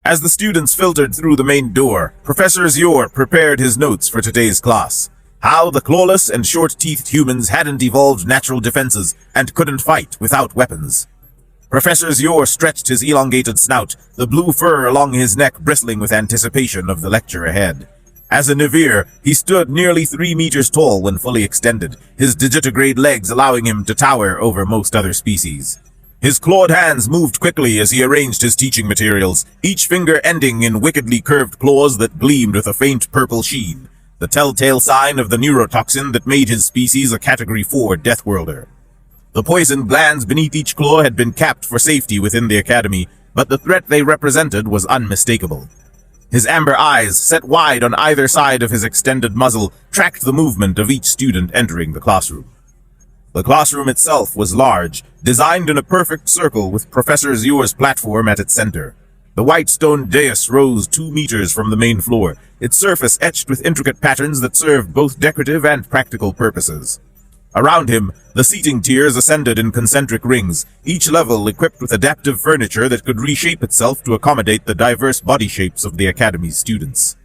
As the students filtered through the main door, Professor Zior prepared his notes for today's class. How the clawless and short-teethed humans hadn't evolved natural defenses and couldn't fight without weapons. Professor Zior stretched his elongated snout, the blue fur along his neck bristling with anticipation of the lecture ahead. As a Navir, he stood nearly 3 meters tall when fully extended, his digitigrade legs allowing him to tower over most other species. His clawed hands moved quickly as he arranged his teaching materials, each finger ending in wickedly curved claws that gleamed with a faint purple sheen, the telltale sign of the neurotoxin that made his species a Category 4 Deathworlder. The poison glands beneath each claw had been capped for safety within the academy, but the threat they represented was unmistakable. His amber eyes, set wide on either side of his extended muzzle, tracked the movement of each student entering the classroom. The classroom itself was large, designed in a perfect circle with Professor Zior's platform at its center. The white stone dais rose 2 meters from the main floor, its surface etched with intricate patterns that served both decorative and practical purposes. Around him, the seating tiers ascended in concentric rings, each level equipped with adaptive furniture that could reshape itself to accommodate the diverse body shapes of the Academy's students.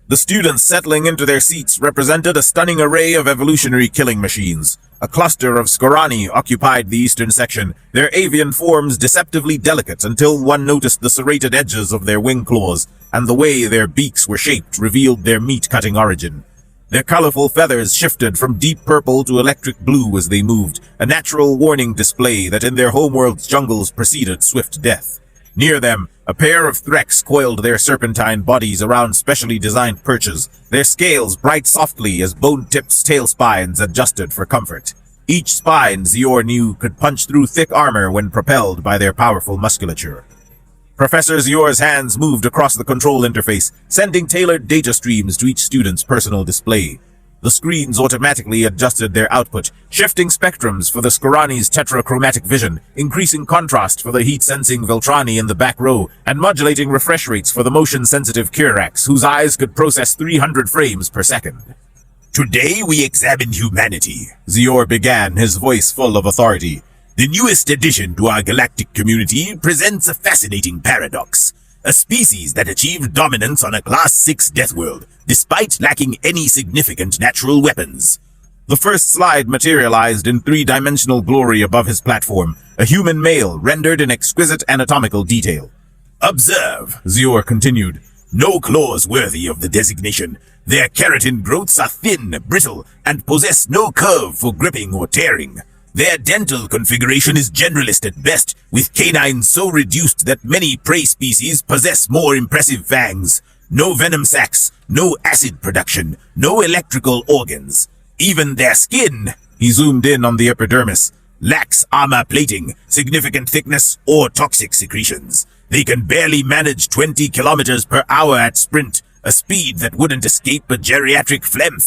The students settling into their seats represented a stunning array of evolutionary killing machines. A cluster of Skorani occupied the eastern section, their avian forms deceptively delicate until one noticed the serrated edges of their wing claws, and the way their beaks were shaped revealed their meat-cutting origin. Their colorful feathers shifted from deep purple to electric blue as they moved, a natural warning display that in their homeworld's jungles preceded swift death. Near them, a pair of Threx coiled their serpentine bodies around specially designed perches, their scales bright softly as bone-tipped tail spines adjusted for comfort. Each spine, Zior knew, could punch through thick armor when propelled by their powerful musculature. Professor Zior's hands moved across the control interface, sending tailored data streams to each student's personal display. The screens automatically adjusted their output, shifting spectrums for the Skorani's tetrachromatic vision, increasing contrast for the heat-sensing Veltrani in the back row, and modulating refresh rates for the motion-sensitive Kirax, whose eyes could process 300 frames per second. "Today we examine humanity," Zior began, his voice full of authority. "The newest addition to our galactic community presents a fascinating paradox. A species that achieved dominance on a Class 6 Deathworld, despite lacking any significant natural weapons." The first slide materialized in 3-dimensional glory above his platform, a human male rendered in exquisite anatomical detail. "Observe," Zior continued, "no claws worthy of the designation. Their keratin growths are thin, brittle, and possess no curve for gripping or tearing. Their dental configuration is generalist at best, with canines so reduced that many prey species possess more impressive fangs. No venom sacs, no acid production, no electrical organs. Even their skin," he zoomed in on the epidermis, "lacks armor plating, significant thickness, or toxic secretions. They can barely manage 20 kilometers per hour at sprint, a speed that wouldn't escape a geriatric phlegm."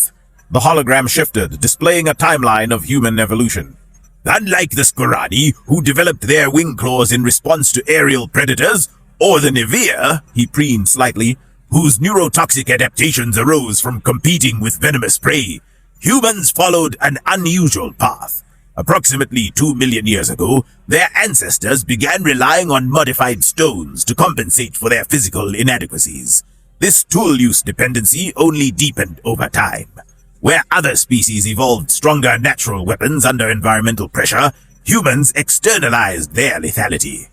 The hologram shifted, displaying a timeline of human evolution. "Unlike the Skorani, who developed their wing claws in response to aerial predators, or the Navir," he preened slightly, "whose neurotoxic adaptations arose from competing with venomous prey, humans followed an unusual path. Approximately 2 million years ago, their ancestors began relying on modified stones to compensate for their physical inadequacies. This tool-use dependency only deepened over time. Where other species evolved stronger natural weapons under environmental pressure, humans externalized their lethality."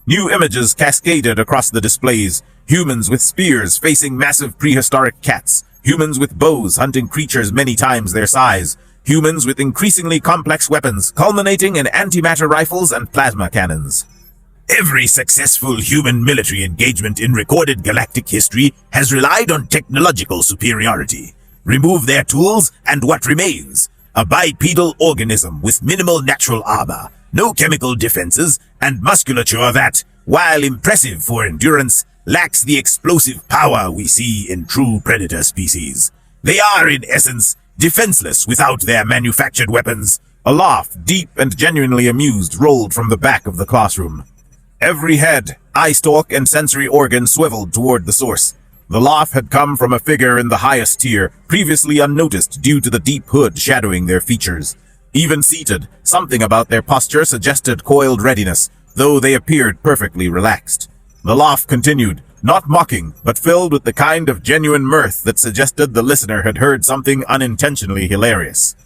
New images cascaded across the displays, humans with spears facing massive prehistoric cats, humans with bows hunting creatures many times their size, humans with increasingly complex weapons, culminating in antimatter rifles and plasma cannons. "Every successful human military engagement in recorded galactic history has relied on technological superiority. Remove their tools, and what remains? A bipedal organism with minimal natural armor, no chemical defenses, and musculature that, while impressive for endurance, lacks the explosive power we see in true predator species. They are, in essence, defenseless without their manufactured weapons." A laugh, deep and genuinely amused, rolled from the back of the classroom. Every head, eye stalk, and sensory organ swiveled toward the source. The laugh had come from a figure in the highest tier, previously unnoticed due to the deep hood shadowing their features. Even seated, something about their posture suggested coiled readiness, though they appeared perfectly relaxed. The laugh continued, not mocking, but filled with the kind of genuine mirth that suggested the listener had heard something unintentionally hilarious.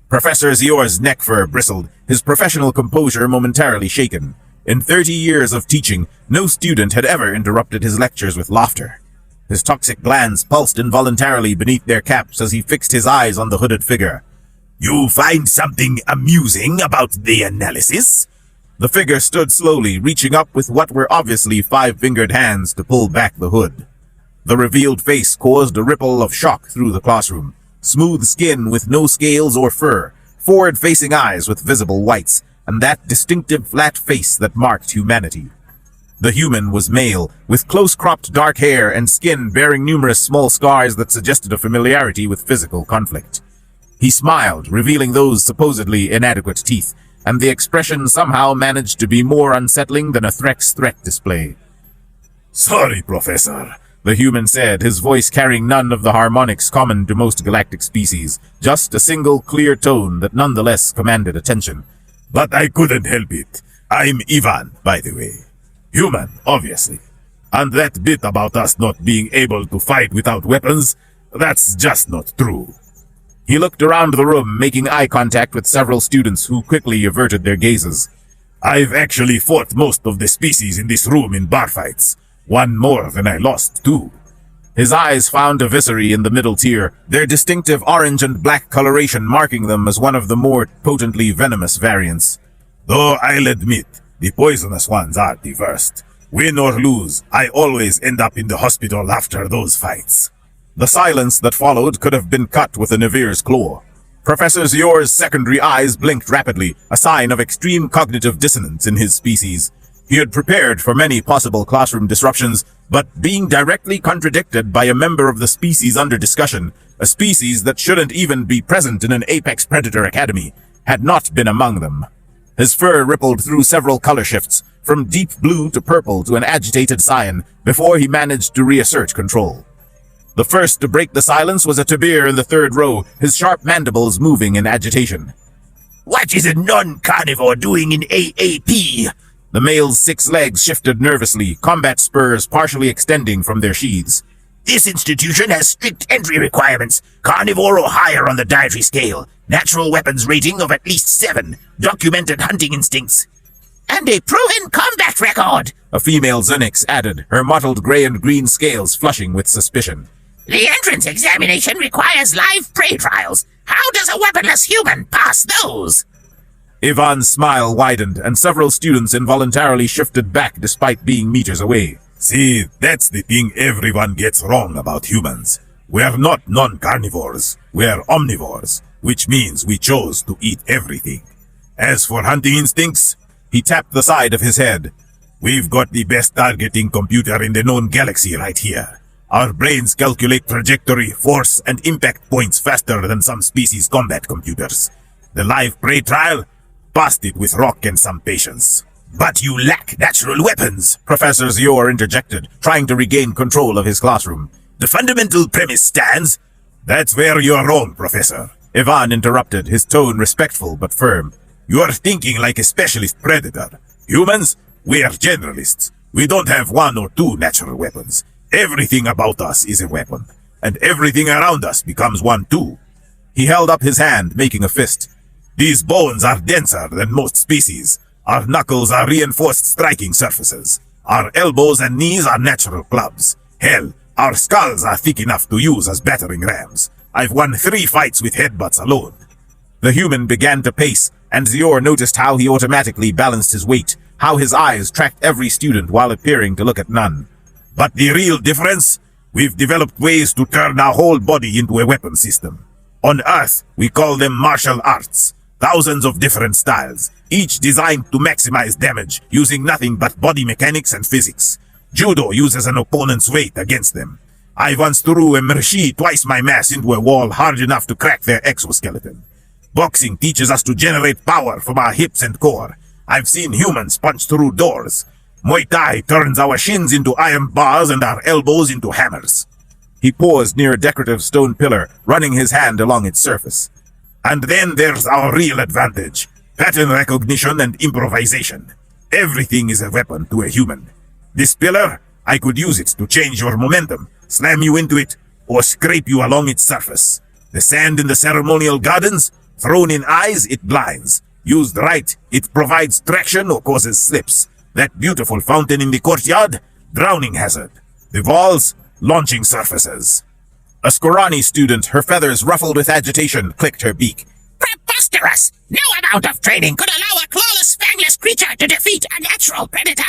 Professor Zior's neck fur bristled, his professional composure momentarily shaken. In 30 years of teaching, no student had ever interrupted his lectures with laughter. His toxic glands pulsed involuntarily beneath their caps as he fixed his eyes on the hooded figure. "You find something amusing about the analysis?" The figure stood slowly, reaching up with what were obviously five-fingered hands to pull back the hood. The revealed face caused a ripple of shock through the classroom. Smooth skin with no scales or fur, forward-facing eyes with visible whites, and that distinctive flat face that marked humanity. The human was male, with close-cropped dark hair and skin bearing numerous small scars that suggested a familiarity with physical conflict. He smiled, revealing those supposedly inadequate teeth, and the expression somehow managed to be more unsettling than a Threx threat display. "Sorry, Professor," the human said, his voice carrying none of the harmonics common to most galactic species, just a single clear tone that nonetheless commanded attention. "But I couldn't help it. I'm Ivan, by the way. Human, obviously. And that bit about us not being able to fight without weapons, that's just not true." He looked around the room, making eye contact with several students who quickly averted their gazes. "I've actually fought most of the species in this room in bar fights. One more than I lost, too." His eyes found a visceri in the middle tier, their distinctive orange and black coloration marking them as one of the more potently venomous variants. "Though I'll admit, the poisonous ones are the worst. Win or lose, I always end up in the hospital after those fights." The silence that followed could have been cut with a Navir's claw. Professor Zior's secondary eyes blinked rapidly, a sign of extreme cognitive dissonance in his species. He had prepared for many possible classroom disruptions, but being directly contradicted by a member of the species under discussion, a species that shouldn't even be present in an apex predator academy, had not been among them. His fur rippled through several color shifts, from deep blue to purple to an agitated cyan, before he managed to reassert control. The first to break the silence was a Tabir in the third row, his sharp mandibles moving in agitation. "What is a non-carnivore doing in AAP?" The male's 6 legs shifted nervously, combat spurs partially extending from their sheaths. "This institution has strict entry requirements, carnivore or higher on the dietary scale, natural weapons rating of at least 7, documented hunting instincts, and a proven combat record," a female Zenix added, her mottled gray and green scales flushing with suspicion. "The entrance examination requires live prey trials. How does a weaponless human pass those?" Ivan's smile widened, and several students involuntarily shifted back despite being meters away. "See, that's the thing everyone gets wrong about humans. We're not non-carnivores, we're omnivores, which means we chose to eat everything. As for hunting instincts," he tapped the side of his head, "we've got the best targeting computer in the known galaxy right here. Our brains calculate trajectory, force, and impact points faster than some species' combat computers. The live prey trial passed it with rock and some patience." "But you lack natural weapons," Professor Zior interjected, trying to regain control of his classroom. "The fundamental premise stands." "That's where you're wrong, Professor," Ivan interrupted, his tone respectful but firm. "You're thinking like a specialist predator. Humans, we're generalists. We don't have 1 or 2 natural weapons. Everything about us is a weapon, and everything around us becomes one too." He held up his hand, making a fist. "These bones are denser than most species. Our knuckles are reinforced striking surfaces. Our elbows and knees are natural clubs. Hell, our skulls are thick enough to use as battering rams. I've won 3 fights with headbutts alone." The human began to pace, and Zior noticed how he automatically balanced his weight, how his eyes tracked every student while appearing to look at none. "But the real difference? We've developed ways to turn our whole body into a weapon system. On Earth, we call them martial arts. Thousands of different styles, each designed to maximize damage, using nothing but body mechanics and physics. Judo uses an opponent's weight against them. I once threw a Mershi twice my mass into a wall hard enough to crack their exoskeleton. Boxing teaches us to generate power from our hips and core. I've seen humans punch through doors. Muay Thai turns our shins into iron bars and our elbows into hammers." He paused near a decorative stone pillar, running his hand along its surface. "And then there's our real advantage, pattern recognition and improvisation. Everything is a weapon to a human. This pillar, I could use it to change your momentum, slam you into it, or scrape you along its surface. The sand in the ceremonial gardens, thrown in eyes, it blinds. Used right, it provides traction or causes slips. That beautiful fountain in the courtyard, drowning hazard. The walls, launching surfaces. A Skorani student, her feathers ruffled with agitation, clicked her beak. Preposterous! No amount of training could allow a clawless, fangless creature to defeat a natural predator!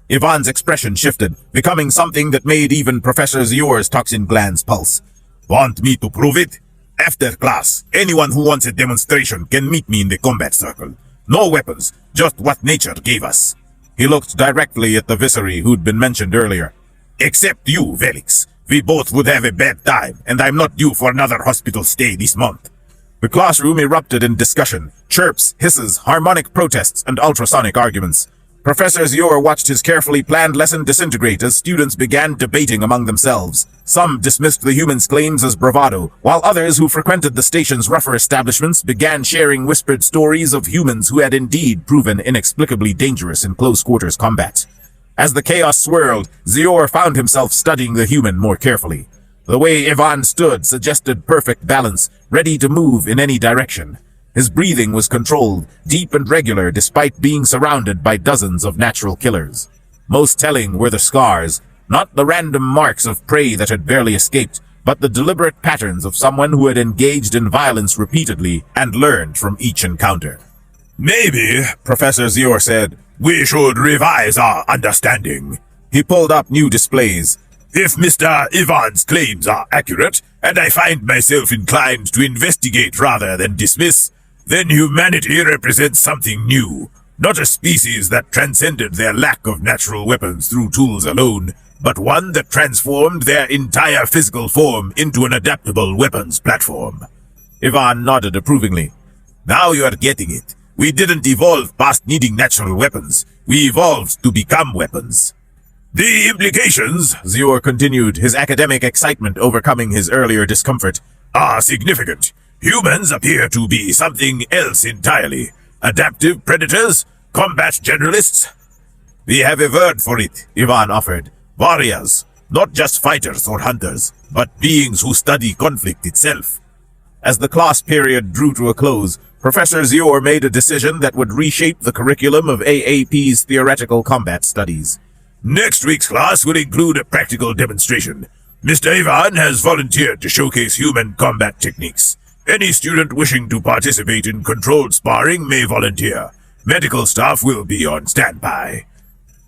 Ivan's expression shifted, becoming something that made even Professor Zior's toxin glands pulse. Want me to prove it? After class, anyone who wants a demonstration can meet me in the combat circle. No weapons, just what nature gave us. He looked directly at the Visery who'd been mentioned earlier. Except you, Velix. We both would have a bad time, and I'm not due for another hospital stay this month. The classroom erupted in discussion, chirps, hisses, harmonic protests, and ultrasonic arguments. Professor Zior watched his carefully planned lesson disintegrate as students began debating among themselves. Some dismissed the humans' claims as bravado, while others who frequented the station's rougher establishments began sharing whispered stories of humans who had indeed proven inexplicably dangerous in close-quarters combat. As the chaos swirled, Zior found himself studying the human more carefully. The way Ivan stood suggested perfect balance, ready to move in any direction. His breathing was controlled, deep and regular despite being surrounded by dozens of natural killers. Most telling were the scars, not the random marks of prey that had barely escaped, but the deliberate patterns of someone who had engaged in violence repeatedly and learned from each encounter. Maybe, Professor Zior said, we should revise our understanding. He pulled up new displays. If Mr. Ivan's claims are accurate, and I find myself inclined to investigate rather than dismiss, then humanity represents something new, not a species that transcended their lack of natural weapons through tools alone, but one that transformed their entire physical form into an adaptable weapons platform. Ivan nodded approvingly. Now you are getting it. We didn't evolve past needing natural weapons. We evolved to become weapons. The implications, Zior continued, his academic excitement overcoming his earlier discomfort, are significant. Humans appear to be something else entirely. Adaptive predators? Combat generalists? We have a word for it, Ivan offered. Warriors. Not just fighters or hunters, but beings who study conflict itself. As the class period drew to a close, Professor Zior made a decision that would reshape the curriculum of AAP's theoretical combat studies. Next week's class will include a practical demonstration. Mr. Ivan has volunteered to showcase human combat techniques. Any student wishing to participate in controlled sparring may volunteer. Medical staff will be on standby.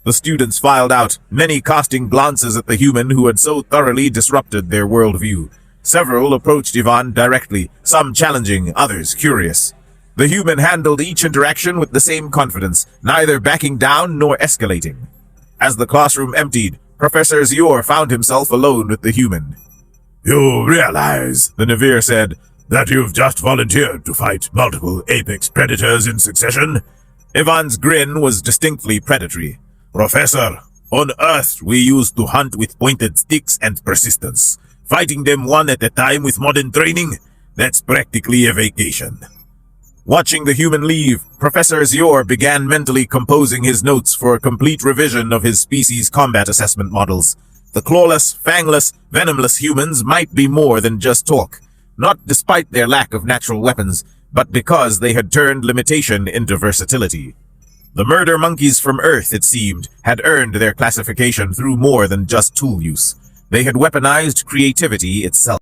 The students filed out, many casting glances at the human who had so thoroughly disrupted their worldview. Several approached Ivan directly, some challenging, others curious. The human handled each interaction with the same confidence, neither backing down nor escalating. As the classroom emptied, Professor Zior found himself alone with the human. You realize, the Navir said, that you've just volunteered to fight multiple apex predators in succession? Ivan's grin was distinctly predatory. Professor, on Earth we used to hunt with pointed sticks and persistence. Fighting them one at a time with modern training, that's practically a vacation. Watching the human leave, Professor Zior began mentally composing his notes for a complete revision of his species' combat assessment models. The clawless, fangless, venomless humans might be more than just talk, not despite their lack of natural weapons, but because they had turned limitation into versatility. The murder monkeys from Earth, it seemed, had earned their classification through more than just tool use. They had weaponized creativity itself.